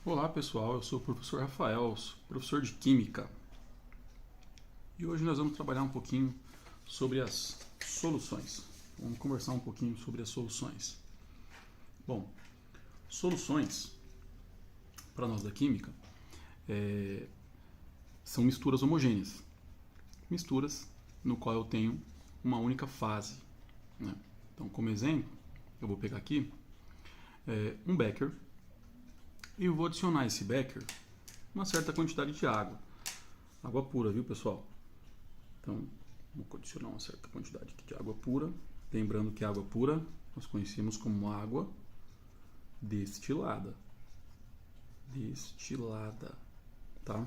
Olá pessoal, eu sou o professor Rafael, professor de Química. E hoje nós vamos trabalhar um pouquinho sobre as soluções. Vamos conversar um pouquinho sobre as soluções. Bom, soluções, para nós da Química, são misturas homogêneas. Misturas no qual eu tenho uma única fase, né? Então, como exemplo, eu vou pegar aqui um becker e eu vou adicionar esse becker uma certa quantidade de água. Água pura, viu, pessoal? Então, vou adicionar uma certa quantidade aqui de água pura. Lembrando que água pura nós conhecemos como água destilada. Destilada, tá?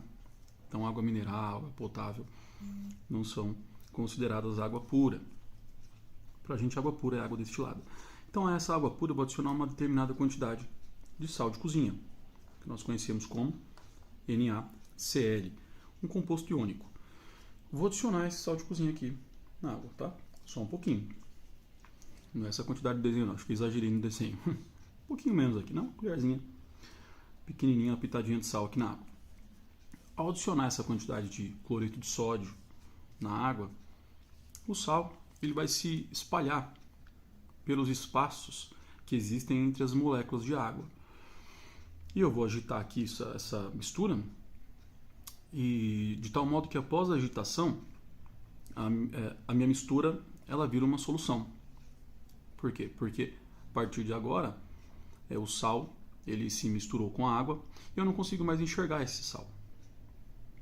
Então, água mineral, água potável não são consideradas água pura. Pra gente, água pura é água destilada. Então, a essa água pura eu vou adicionar uma determinada quantidade de sal de cozinha, que nós conhecemos como NaCl, um composto iônico. Vou adicionar esse sal de cozinha aqui na água, tá? Só um pouquinho. Não é essa quantidade de desenho, não. Acho que exagerei no desenho. Um pouquinho menos aqui, não? Uma colherzinha pequenininha, uma pitadinha de sal aqui na água. Ao adicionar essa quantidade de cloreto de sódio na água, o sal ele vai se espalhar pelos espaços que existem entre as moléculas de água. E eu vou agitar aqui essa mistura, e de tal modo que após a agitação, a minha mistura ela vira uma solução. Por quê? Porque a partir de agora, o sal ele se misturou com a água e eu não consigo mais enxergar esse sal,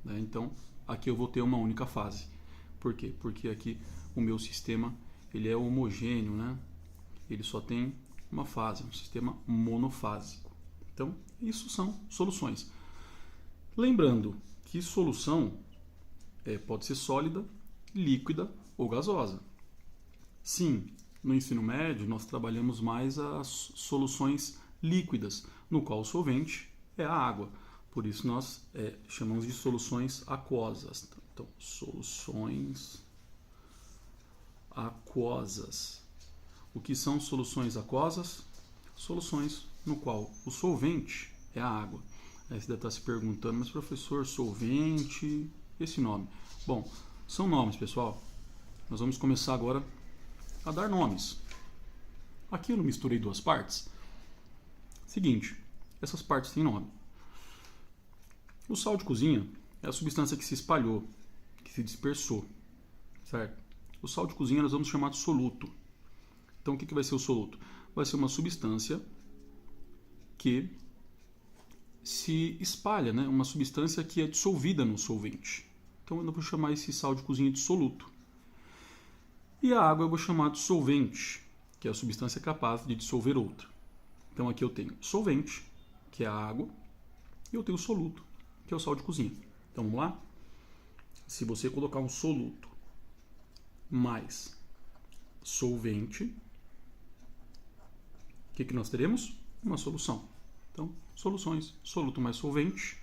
né? Então, aqui eu vou ter uma única fase. Por quê? Porque aqui o meu sistema ele é homogêneo, né? Ele só tem uma fase, um sistema monofásico. Então, isso são soluções. Lembrando que solução pode ser sólida, líquida ou gasosa. Sim, no ensino médio nós trabalhamos mais as soluções líquidas, no qual o solvente é a água. Por isso nós chamamos de soluções aquosas. Então, soluções aquosas. O que são soluções aquosas? Soluções no qual o solvente é a água. Aí você deve estar se perguntando, mas professor, solvente, esse nome? Bom, são nomes, pessoal. Nós vamos começar agora a dar nomes. Aqui eu não misturei duas partes. Seguinte, essas partes têm nome. O sal de cozinha é a substância que se espalhou, que se dispersou, certo? O sal de cozinha nós vamos chamar de soluto. Então, o que vai ser o soluto? Vai ser uma substância que se espalha, né? Uma substância que é dissolvida no solvente. Então, eu vou chamar esse sal de cozinha de soluto. E a água eu vou chamar de solvente, que é a substância capaz de dissolver outra. Então, aqui eu tenho solvente, que é a água, e eu tenho soluto, que é o sal de cozinha. Então, vamos lá? Se você colocar um soluto mais solvente, o que nós teremos? Uma solução. Então, soluções, soluto mais solvente.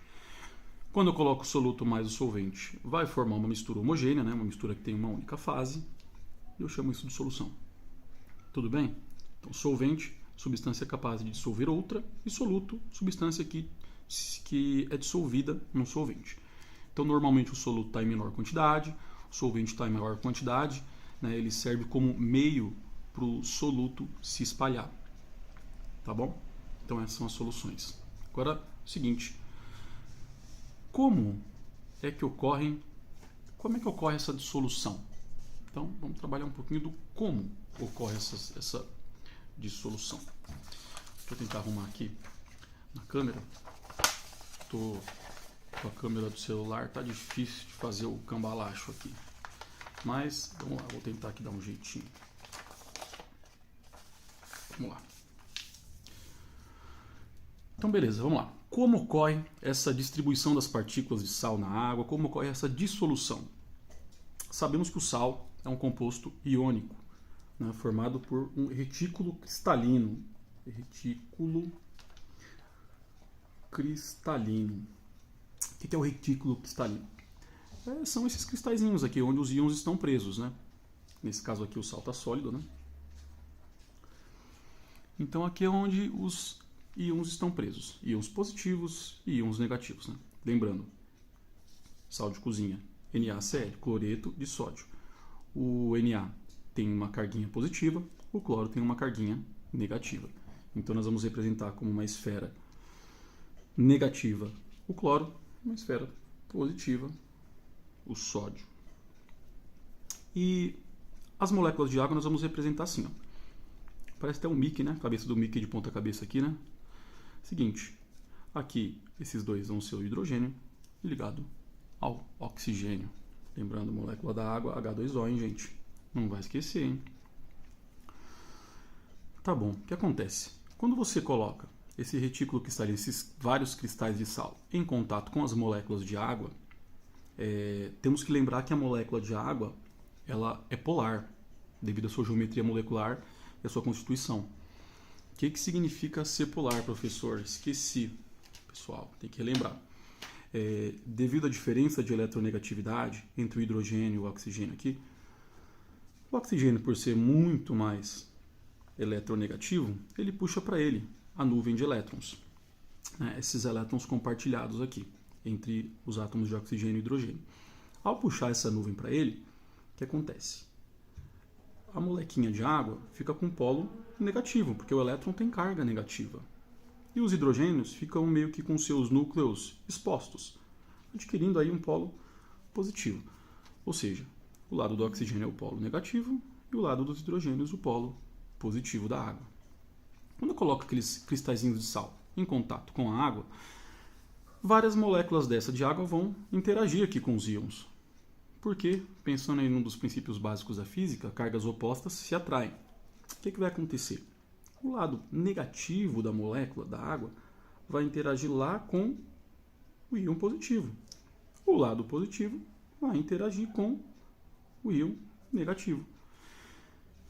Quando eu coloco o soluto mais o solvente, vai formar uma mistura homogênea, né? Uma mistura que tem uma única fase. E eu chamo isso de solução. Tudo bem? Então, solvente, substância capaz de dissolver outra, e soluto, substância que é dissolvida num solvente. Então, normalmente o soluto está em menor quantidade, o solvente está em maior quantidade, né? Ele serve como meio para o soluto se espalhar. Tá bom? Então essas são as soluções. Agora, o seguinte. Como é que ocorre essa dissolução? Então, vamos trabalhar um pouquinho do como ocorre essa dissolução. Deixa eu tentar arrumar aqui na câmera. Estou com a câmera do celular, tá difícil de fazer o cambalacho aqui. Mas, vamos lá, vou tentar aqui dar um jeitinho. Vamos lá. Então, beleza, vamos lá. Como ocorre essa distribuição das partículas de sal na água? Como ocorre essa dissolução? Sabemos que o sal é um composto iônico, né, formado por um retículo cristalino. Retículo cristalino. O que é o retículo cristalino? São esses cristalzinhos aqui, onde os íons estão presos, né? Nesse caso aqui o sal está sólido, né? Então aqui é onde os íons estão presos. Íons positivos e íons negativos. Né? Lembrando, sal de cozinha, NaCl, cloreto de sódio. O Na tem uma carguinha positiva, o cloro tem uma carguinha negativa. Então nós vamos representar como uma esfera negativa o cloro, uma esfera positiva o sódio. E as moléculas de água nós vamos representar assim, ó. Parece até um Mickey, né? Cabeça do Mickey de ponta cabeça aqui, né? Seguinte, aqui esses dois vão ser o hidrogênio ligado ao oxigênio. Lembrando, molécula da água, H2O, hein, gente? Não vai esquecer, hein? Tá bom, o que acontece? Quando você coloca esse retículo cristalino, esses vários cristais de sal, em contato com as moléculas de água, temos que lembrar que a molécula de água ela é polar, devido à sua geometria molecular e à sua constituição. O que significa ser polar, professor? Esqueci, pessoal, tem que relembrar. Devido à diferença de eletronegatividade entre o hidrogênio e o oxigênio aqui, o oxigênio, por ser muito mais eletronegativo, ele puxa para ele a nuvem de elétrons. Esses elétrons compartilhados aqui entre os átomos de oxigênio e hidrogênio. Ao puxar essa nuvem para ele, o que acontece? A molequinha de água fica com polo negativo, porque o elétron tem carga negativa. E os hidrogênios ficam meio que com seus núcleos expostos, adquirindo aí um polo positivo. Ou seja, o lado do oxigênio é o polo negativo e o lado dos hidrogênios o polo positivo da água. Quando eu coloco aqueles cristalzinhos de sal em contato com a água, várias moléculas dessa de água vão interagir aqui com os íons. Porque, pensando em um dos princípios básicos da física, cargas opostas se atraem. O que vai acontecer? O lado negativo da molécula da água vai interagir lá com o íon positivo. O lado positivo vai interagir com o íon negativo.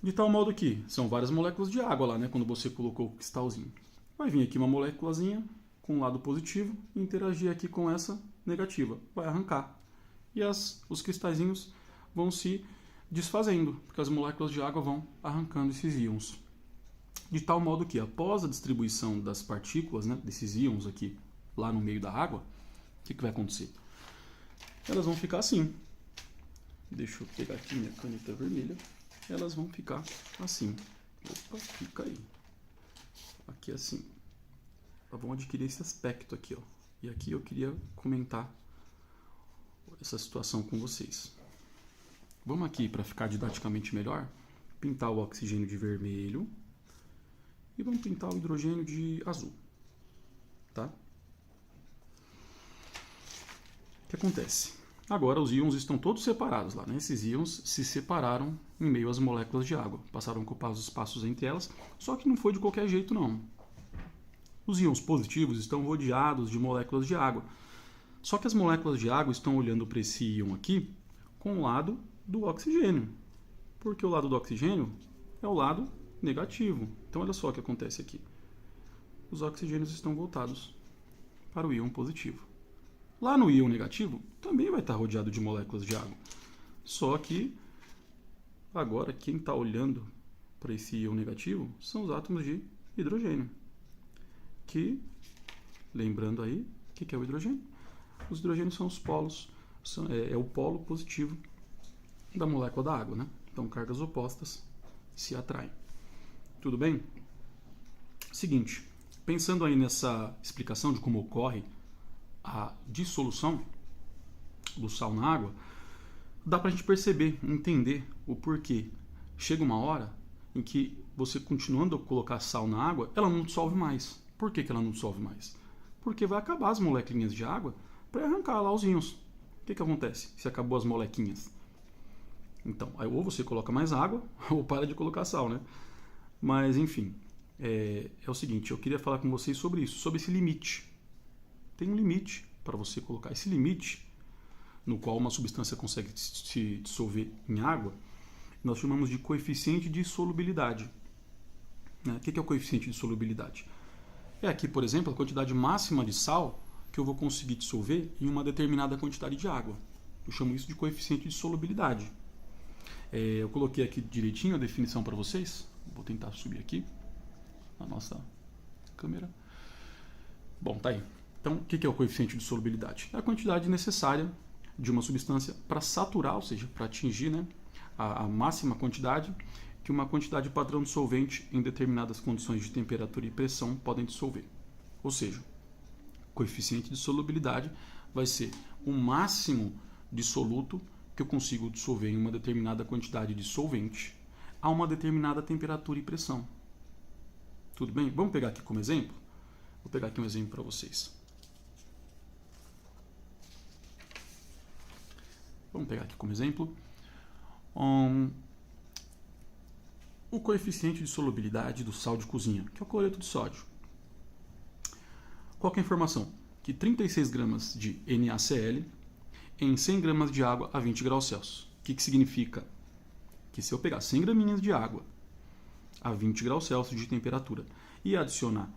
De tal modo que são várias moléculas de água lá, né? Quando você colocou o cristalzinho. Vai vir aqui uma moléculazinha com o lado positivo e interagir aqui com essa negativa. Vai arrancar. E os cristalzinhos vão se desfazendo, porque as moléculas de água vão arrancando esses íons. De tal modo que, após a distribuição das partículas, né, desses íons aqui, lá no meio da água, o que vai acontecer? Elas vão ficar assim. Deixa eu pegar aqui minha caneta vermelha. Elas vão ficar assim. Opa, fica aí. Aqui assim. Elas vão adquirir esse aspecto aqui, ó. E aqui eu queria comentar essa situação com vocês. Vamos aqui, para ficar didaticamente melhor, pintar o oxigênio de vermelho e vamos pintar o hidrogênio de azul. Tá? O que acontece? Agora os íons estão todos separados lá, né? Esses íons se separaram em meio às moléculas de água, passaram a ocupar os espaços entre elas, só que não foi de qualquer jeito não. Os íons positivos estão rodeados de moléculas de água, só que as moléculas de água estão olhando para esse íon aqui com o lado do oxigênio, porque o lado do oxigênio é o lado negativo. Então olha só o que acontece aqui. Os oxigênios estão voltados para o íon positivo. Lá no íon negativo também vai estar rodeado de moléculas de água. Só que agora quem está olhando para esse íon negativo são os átomos de hidrogênio. Que, lembrando aí, o que é o hidrogênio? Os hidrogênios são os polos, é o polo positivo da molécula da água, né? Então cargas opostas se atraem. Tudo bem? Seguinte, pensando aí nessa explicação de como ocorre a dissolução do sal na água, dá pra gente perceber, entender o porquê. Chega uma hora em que você continuando a colocar sal na água, ela não dissolve mais. Por que ela não dissolve mais? Porque vai acabar as moléculas de água para arrancar lá os íons. O que acontece se acabou as molequinhas? Então, aí ou você coloca mais água ou para de colocar sal, né? Mas, enfim, é o seguinte, eu queria falar com vocês sobre isso, sobre esse limite. Tem um limite para você colocar. Esse limite, no qual uma substância consegue se dissolver em água, nós chamamos de coeficiente de solubilidade. O que é o coeficiente de solubilidade? É aqui, por exemplo, a quantidade máxima de sal que eu vou conseguir dissolver em uma determinada quantidade de água. Eu chamo isso de coeficiente de solubilidade. Eu coloquei aqui direitinho a definição para vocês. Vou tentar subir aqui a nossa câmera. Bom, tá aí. Então, o que é o coeficiente de solubilidade? É a quantidade necessária de uma substância para saturar, ou seja, para atingir, né, a máxima quantidade que uma quantidade padrão de solvente em determinadas condições de temperatura e pressão podem dissolver. Ou seja, o coeficiente de solubilidade vai ser o máximo de soluto que eu consigo dissolver em uma determinada quantidade de solvente a uma determinada temperatura e pressão. Tudo bem? Vamos pegar aqui como exemplo? Vou pegar aqui um exemplo para vocês. Vamos pegar aqui como exemplo o coeficiente de solubilidade do sal de cozinha, que é o cloreto de sódio. Qual que é a informação? Que 36 gramas de NaCl em 100 gramas de água a 20 graus Celsius. O que significa? Que se eu pegar 100 graminhas de água a 20 graus Celsius de temperatura e adicionar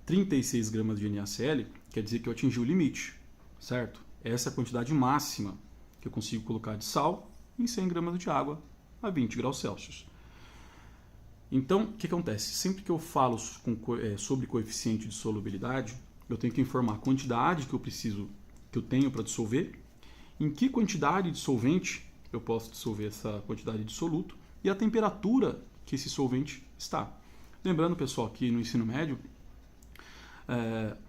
36 gramas de NaCl, quer dizer que eu atingi o limite, certo? Essa é a quantidade máxima que eu consigo colocar de sal em 100 gramas de água a 20 graus Celsius. Então, o que acontece? Sempre que eu falo sobre coeficiente de solubilidade, eu tenho que informar a quantidade que eu tenho para dissolver, em que quantidade de solvente eu posso dissolver essa quantidade de soluto e a temperatura que esse solvente está. Lembrando, pessoal, que no ensino médio,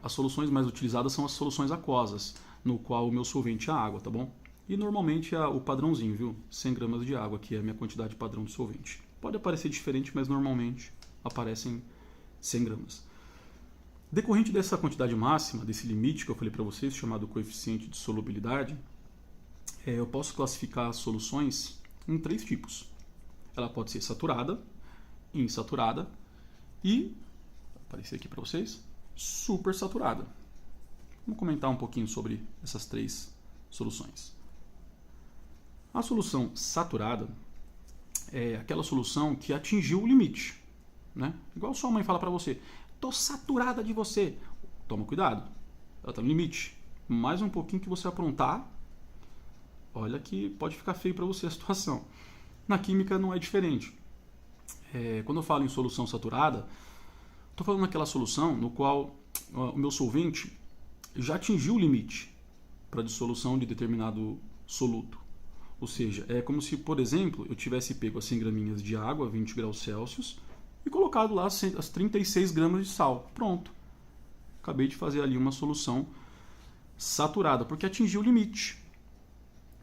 as soluções mais utilizadas são as soluções aquosas, no qual o meu solvente é a água, tá bom? E normalmente é o padrãozinho, viu? 100 gramas de água, que é a minha quantidade padrão de solvente. Pode aparecer diferente, mas normalmente aparecem 100 gramas. Decorrente dessa quantidade máxima, desse limite que eu falei para vocês, chamado coeficiente de solubilidade, eu posso classificar as soluções em 3 tipos. Ela pode ser saturada, insaturada e, vou aparecer aqui para vocês, supersaturada. Vamos comentar um pouquinho sobre essas 3 soluções. A solução saturada é aquela solução que atingiu o limite, né? Igual sua mãe fala para você, tô saturada de você. Toma cuidado, ela está no limite. Mais um pouquinho que você aprontar, olha que pode ficar feio para você a situação. Na química não é diferente. Quando eu falo em solução saturada, estou falando daquela solução no qual o meu solvente já atingiu o limite para dissolução de determinado soluto. Ou seja, é como se, por exemplo, eu tivesse pego as 100 graminhas de água a 20 graus Celsius e colocado lá as 36 gramas de sal. Pronto. Acabei de fazer ali uma solução saturada, porque atingiu o limite.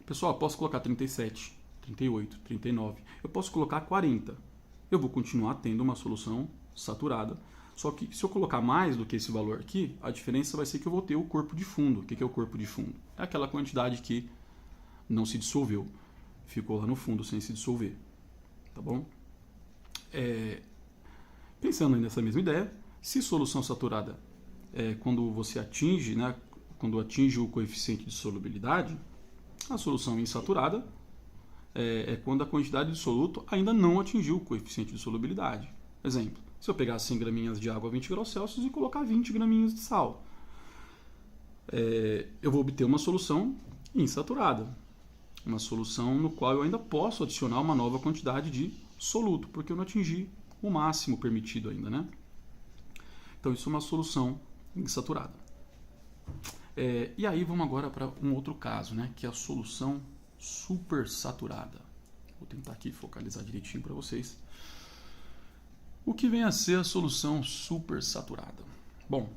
Pessoal, eu posso colocar 37, 38, 39. Eu posso colocar 40. Eu vou continuar tendo uma solução saturada. Só que se eu colocar mais do que esse valor aqui, a diferença vai ser que eu vou ter o corpo de fundo. O que é o corpo de fundo? É aquela quantidade que não se dissolveu. Ficou lá no fundo sem se dissolver. Tá bom? Pensando nessa mesma ideia, se solução saturada é quando você atinge, né, quando atinge o coeficiente de solubilidade, a solução insaturada é quando a quantidade de soluto ainda não atingiu o coeficiente de solubilidade. Exemplo, se eu pegar 100 graminhas de água a 20 graus Celsius e colocar 20 graminhas de sal, eu vou obter uma solução insaturada. Uma solução no qual eu ainda posso adicionar uma nova quantidade de soluto, porque eu não atingi o máximo permitido ainda, né? Então isso é uma solução insaturada. E aí vamos agora para um outro caso, né? Que é a solução supersaturada. Vou tentar aqui focalizar direitinho para vocês. O que vem a ser a solução supersaturada? Bom,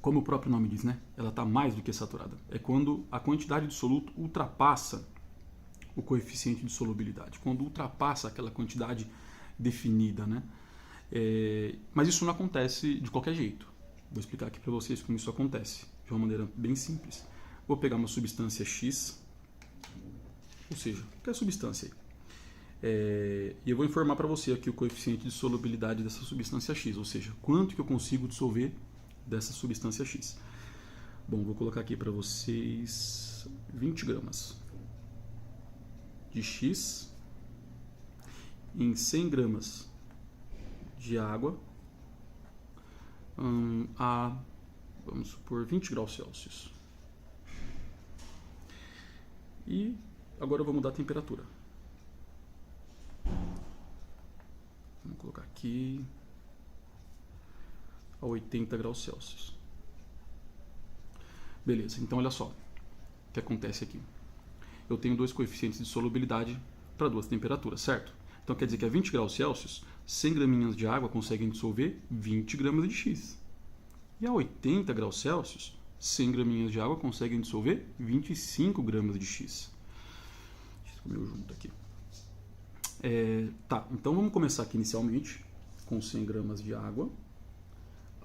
como o próprio nome diz, né? Ela está mais do que saturada. É quando a quantidade de soluto ultrapassa o coeficiente de solubilidade. Quando ultrapassa aquela quantidade definida, né? Mas isso não acontece de qualquer jeito. Vou explicar aqui para vocês como isso acontece, de uma maneira bem simples. Vou pegar uma substância X, ou seja, qualquer substância aí. E eu vou informar para você aqui o coeficiente de solubilidade dessa substância X, ou seja, quanto que eu consigo dissolver dessa substância X. Bom, vou colocar aqui para vocês 20 gramas de X em 100 gramas de água a, vamos supor, 20 graus Celsius. E agora eu vou mudar a temperatura. Vamos colocar aqui a 80 graus Celsius. Beleza, então olha só o que acontece aqui. Eu tenho dois coeficientes de solubilidade para duas temperaturas, certo? Então quer dizer que a 20 graus Celsius, 100 graminhas de água conseguem dissolver 20 gramas de X. E a 80 graus Celsius, 100 graminhas de água conseguem dissolver 25 gramas de X. Deixa eu comer junto aqui. Tá, então vamos começar aqui inicialmente com 100 gramas de água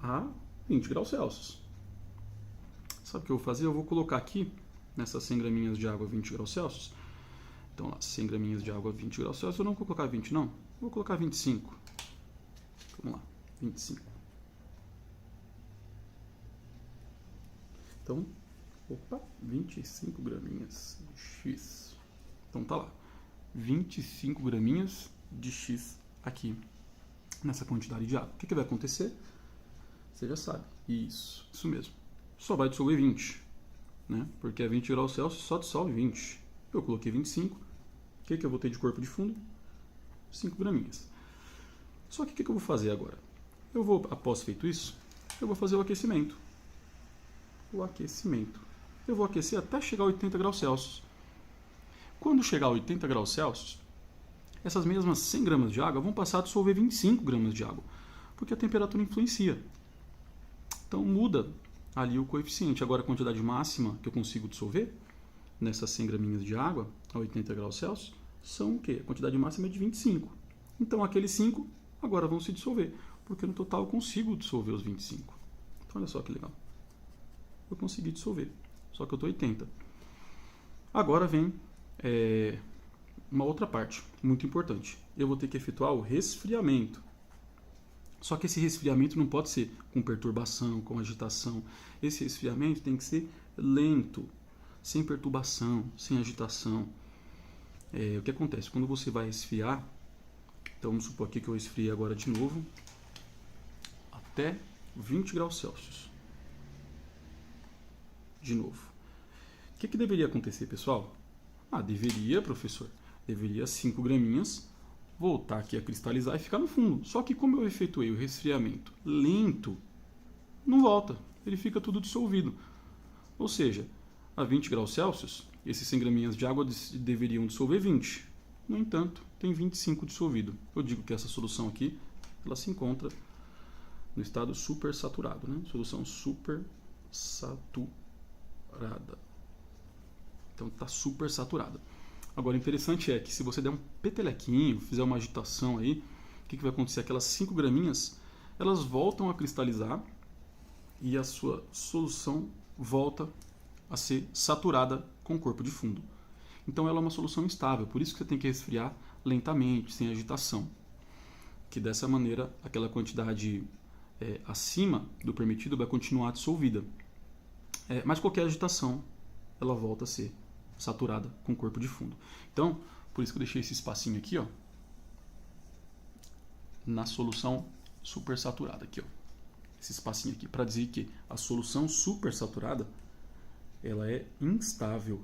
a 20 graus Celsius. Sabe o que eu vou fazer? Eu vou colocar aqui, nessas 100 graminhas de água a 20 graus Celsius. Então lá, 100 graminhas de água a 20 graus Celsius. Eu não vou colocar 20 não, vou colocar 25. Vamos lá, 25. Então, 25 graminhas de X. Então tá lá, 25 graminhas de X aqui, nessa quantidade de água. O que vai acontecer? Você já sabe. Isso mesmo. Só vai dissolver 20, né? Porque a 20 graus Celsius só dissolve 20. Eu coloquei 25. O que eu vou ter de corpo de fundo? 5 graminhas. Só que o que eu vou fazer agora? Eu vou, após feito isso, eu vou fazer o aquecimento. Eu vou aquecer até chegar a 80 graus Celsius. Quando chegar a 80 graus Celsius, essas mesmas 100 gramas de água vão passar a dissolver 25 gramas de água, porque a temperatura influencia. Então muda ali o coeficiente. Agora a quantidade máxima que eu consigo dissolver nessas 100 graminhas de água a 80 graus Celsius são o quê? A quantidade máxima é de 25. Então aqueles 5 agora vão se dissolver, porque no total eu consigo dissolver os 25. Então olha só que legal. Eu consegui dissolver, só que eu estou 80. Agora vem uma outra parte muito importante. Eu vou ter que efetuar o resfriamento. Só que esse resfriamento não pode ser com perturbação, com agitação. Esse resfriamento tem que ser lento, sem perturbação, sem agitação. O que acontece? Quando você vai resfriar, então vamos supor aqui que eu resfriei agora de novo, até 20 graus Celsius. De novo. O que deveria acontecer, pessoal? Deveria, professor, 5 graminhas voltar aqui a cristalizar e ficar no fundo. Só que como eu efetuei o resfriamento lento, não volta. Ele fica tudo dissolvido. Ou seja, a 20 graus Celsius, esses 100 graminhas de água deveriam dissolver 20. No entanto, tem 25 dissolvido. Eu digo que essa solução aqui, ela se encontra no estado supersaturado, né? Solução supersaturada. Então está super saturada. Agora, o interessante é que se você der um petelequinho, fizer uma agitação aí, o que vai acontecer? Aquelas 5 graminhas, elas voltam a cristalizar e a sua solução volta a ser saturada com o corpo de fundo. Então ela é uma solução instável, por isso que você tem que resfriar lentamente, sem agitação. Que dessa maneira, aquela quantidade acima do permitido vai continuar dissolvida. Mas qualquer agitação, ela volta a ser saturada com o corpo de fundo. Então, por isso que eu deixei esse espacinho aqui, ó, na solução supersaturada aqui, ó. Esse espacinho aqui para dizer que a solução supersaturada, ela é instável.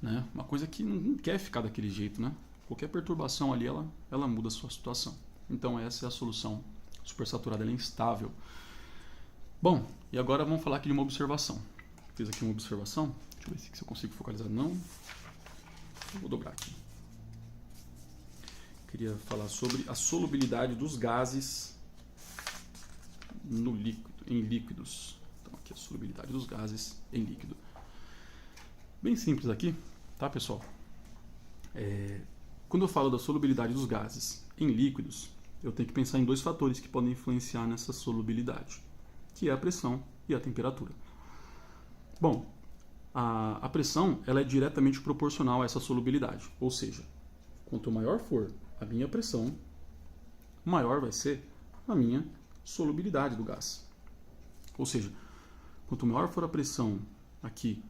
Né? Uma coisa que não quer ficar daquele jeito, né? Qualquer perturbação ali, ela muda a sua situação. Então essa é a solução supersaturada, ela é instável. Bom, e agora vamos falar aqui de uma observação. Fiz aqui uma observação. Deixa eu ver se eu consigo focalizar. Não. Eu vou dobrar aqui. Queria falar sobre a solubilidade dos gases em líquidos. Então aqui a solubilidade dos gases em líquido. Bem simples aqui, tá, pessoal? Quando eu falo da solubilidade dos gases em líquidos, eu tenho que pensar em dois fatores que podem influenciar nessa solubilidade, que é a pressão e a temperatura. Bom, a pressão ela é diretamente proporcional a essa solubilidade, ou seja, quanto maior for a minha pressão, maior vai ser a minha solubilidade do gás. Ou seja, quanto maior for a pressão aqui,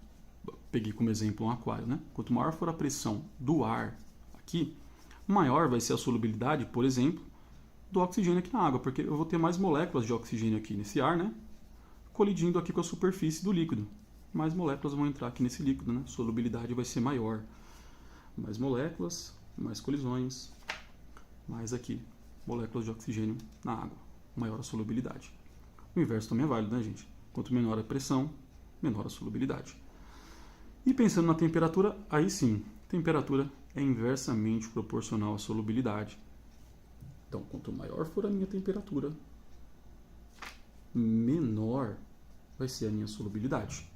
peguei como exemplo um aquário, né? Quanto maior for a pressão do ar aqui, maior vai ser a solubilidade, por exemplo, do oxigênio aqui na água, porque eu vou ter mais moléculas de oxigênio aqui nesse ar, né? Colidindo aqui com a superfície do líquido. Mais moléculas vão entrar aqui nesse líquido, né? A solubilidade vai ser maior. Mais moléculas, mais colisões, mais aqui moléculas de oxigênio na água. Maior a solubilidade. O inverso também é válido, né, gente? Quanto menor a pressão, menor a solubilidade. E pensando na temperatura, aí sim, temperatura é inversamente proporcional à solubilidade. Então, quanto maior for a minha temperatura, menor vai ser a minha solubilidade,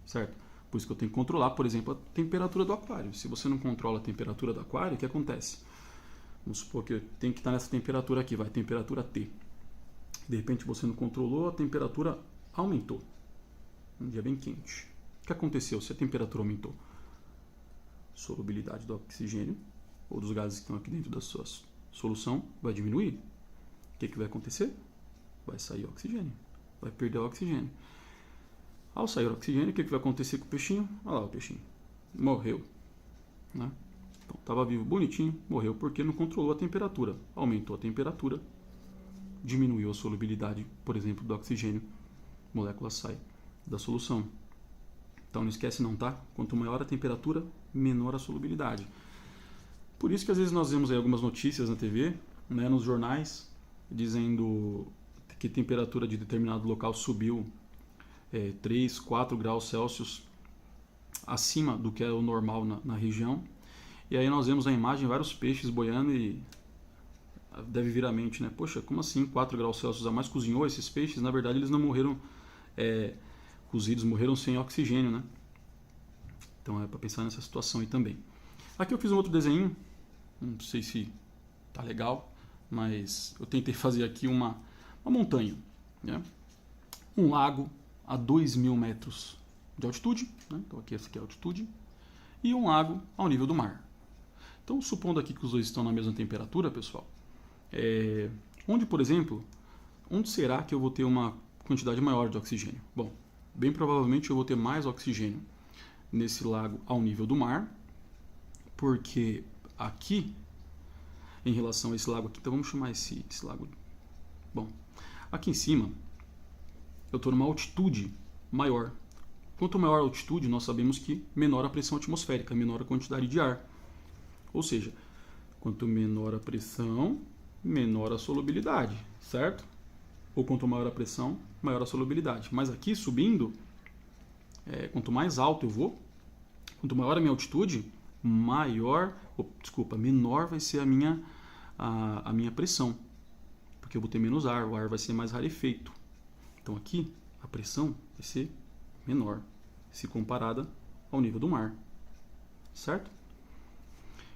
certo? Por isso que eu tenho que controlar, por exemplo, a temperatura do aquário. Se você não controla a temperatura do aquário, o que acontece? Vamos supor que eu tenho que estar nessa temperatura aqui, vai, temperatura T. De repente você não controlou, a temperatura aumentou. Um dia bem quente. O que aconteceu se a temperatura aumentou? Solubilidade do oxigênio ou dos gases que estão aqui dentro da sua solução vai diminuir. O que vai acontecer? Vai sair oxigênio. Vai perder o oxigênio. Ao sair o oxigênio, o que vai acontecer com o peixinho? Olha lá o peixinho. Morreu. Né? Então, estava vivo, bonitinho, morreu porque não controlou a temperatura. Aumentou a temperatura, diminuiu a solubilidade, por exemplo, do oxigênio. A molécula sai da solução. Então não esquece não, tá? Quanto maior a temperatura, menor a solubilidade. Por isso que às vezes nós vemos aí algumas notícias na TV, né, nos jornais, dizendo que a temperatura de determinado local subiu 3, 4 graus Celsius acima do que é o normal na região. E aí nós vemos na imagem vários peixes boiando e deve vir à mente, né? Poxa, como assim 4 graus Celsius a mais cozinhou esses peixes? Na verdade eles não morreram cozidos, morreram sem oxigênio, né? Então é para pensar nessa situação aí também. Aqui eu fiz um outro desenho, não sei se tá legal, mas eu tentei fazer aqui uma montanha, né? Um lago a 2.000 metros de altitude, né? Então aqui essa aqui é a altitude, e um lago ao nível do mar. Então, supondo aqui que os dois estão na mesma temperatura, pessoal, onde, por exemplo, onde será que eu vou ter uma quantidade maior de oxigênio? Bom, bem provavelmente eu vou ter mais oxigênio nesse lago ao nível do mar, porque aqui, em relação a esse lago aqui, então vamos chamar esse lago... Bom, aqui em cima, eu estou numa altitude maior. Quanto maior a altitude, nós sabemos que menor a pressão atmosférica, menor a quantidade de ar. Ou seja, quanto menor a pressão, menor a solubilidade, certo? Ou quanto maior a pressão, maior a solubilidade. Mas aqui, subindo, quanto mais alto eu vou, quanto maior a minha altitude, menor vai ser a minha pressão. Porque eu vou ter menos ar, o ar vai ser mais rarefeito. Então aqui, a pressão vai ser menor, se comparada ao nível do mar, certo?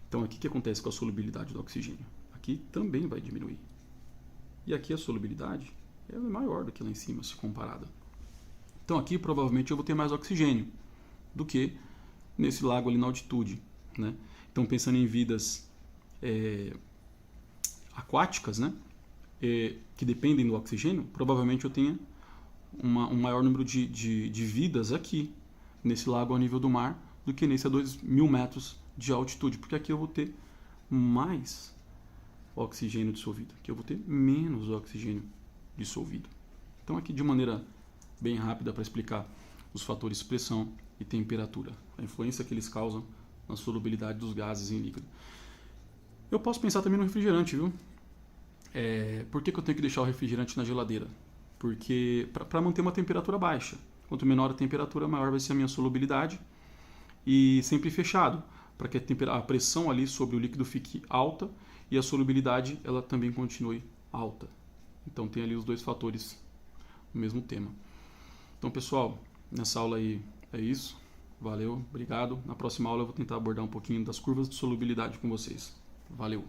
Então aqui o que acontece com a solubilidade do oxigênio? Aqui também vai diminuir. E aqui a solubilidade é maior do que lá em cima, se comparada. Então aqui provavelmente eu vou ter mais oxigênio do que nesse lago ali na altitude, né? Então pensando em vidas aquáticas, né? Que dependem do oxigênio, provavelmente eu tenha um maior número de vidas aqui nesse lago ao nível do mar do que nesse a 2.000 metros de altitude, porque aqui eu vou ter mais oxigênio dissolvido, aqui eu vou ter menos oxigênio dissolvido. Então aqui de maneira bem rápida para explicar os fatores pressão e temperatura, a influência que eles causam na solubilidade dos gases em líquido. Eu posso pensar também no refrigerante, viu? Por que eu tenho que deixar o refrigerante na geladeira? Porque para manter uma temperatura baixa. Quanto menor a temperatura, maior vai ser a minha solubilidade. E sempre fechado, para que a pressão ali sobre o líquido fique alta e a solubilidade ela também continue alta. Então tem ali os dois fatores no mesmo tema. Então pessoal, nessa aula aí é isso. Valeu, obrigado. Na próxima aula eu vou tentar abordar um pouquinho das curvas de solubilidade com vocês. Valeu!